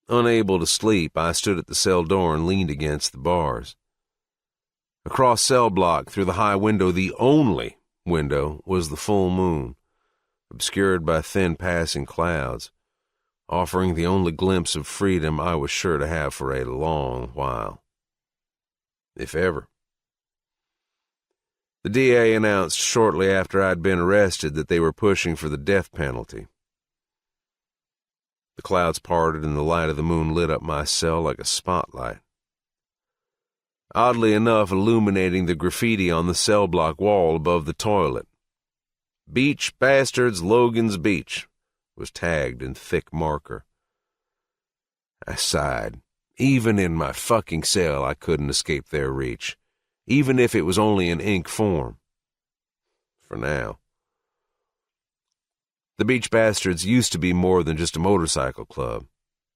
Unable to sleep, I stood at the cell door and leaned against the bars. Across cell block, through the high window, the only window, was the full moon, obscured by thin passing clouds, offering the only glimpse of freedom I was sure to have for a long while. If ever. The DA announced shortly after I'd been arrested that they were pushing for the death penalty. The clouds parted and the light of the moon lit up my cell like a spotlight. Oddly enough, illuminating the graffiti on the cell block wall above the toilet. "Beach Bastards, Logan's Beach," was tagged in thick marker. I sighed. Even in my fucking cell, I couldn't escape their reach, even if it was only in ink form. For now. The Beach Bastards used to be more than just a motorcycle club,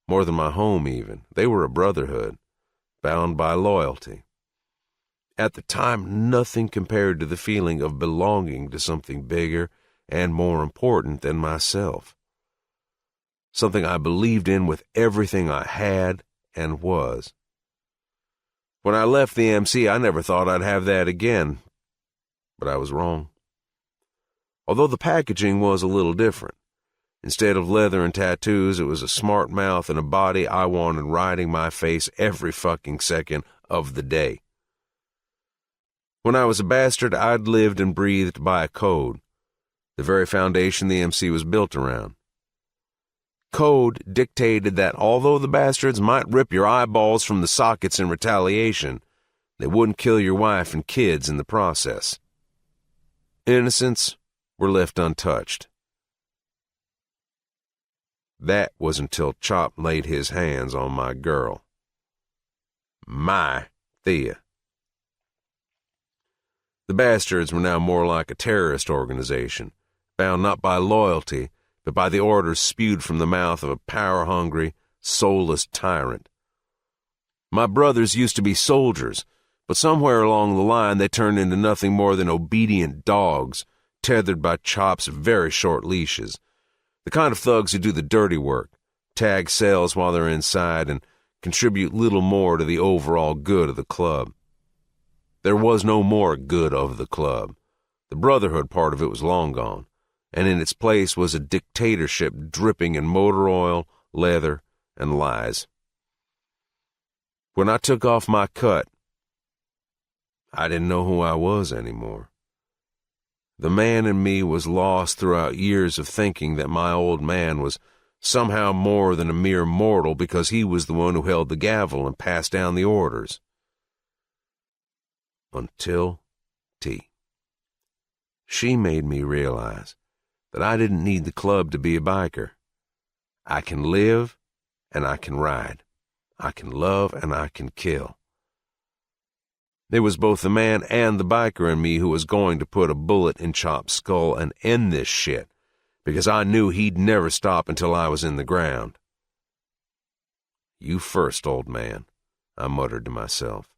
more than my home even. They were a brotherhood, bound by loyalty. At the time, nothing compared to the feeling of belonging to something bigger and more important than myself. Something I believed in with everything I had and was. When I left the MC, I never thought I'd have that again, but I was wrong. Although the packaging was a little different. Instead of leather and tattoos, it was a smart mouth and a body I wanted riding my face every fucking second of the day. When I was a bastard, I'd lived and breathed by a code, the very foundation the MC was built around. Code dictated that although the bastards might rip your eyeballs from the sockets in retaliation, they wouldn't kill your wife and kids in the process. Innocents were left untouched. That was until Chop laid his hands on my girl. My Thia. The bastards were now more like a terrorist organization, bound not by loyalty, but by the orders spewed from the mouth of a power-hungry, soulless tyrant. My brothers used to be soldiers, but somewhere along the line they turned into nothing more than obedient dogs, tethered by Chop's very short leashes. The kind of thugs who do the dirty work, tag cells while they're inside, and contribute little more to the overall good of the club. There was no more good of the club. The brotherhood part of it was long gone, and in its place was a dictatorship dripping in motor oil, leather, and lies. When I took off my cut, I didn't know who I was anymore. The man in me was lost throughout years of thinking that my old man was somehow more than a mere mortal because he was the one who held the gavel and passed down the orders. Until T. She made me realize that I didn't need the club to be a biker. I can live and I can ride. I can love and I can kill. It was both the man and the biker in me who was going to put a bullet in Chop's skull and end this shit, because I knew he'd never stop until I was in the ground. "You first, old man," I muttered to myself.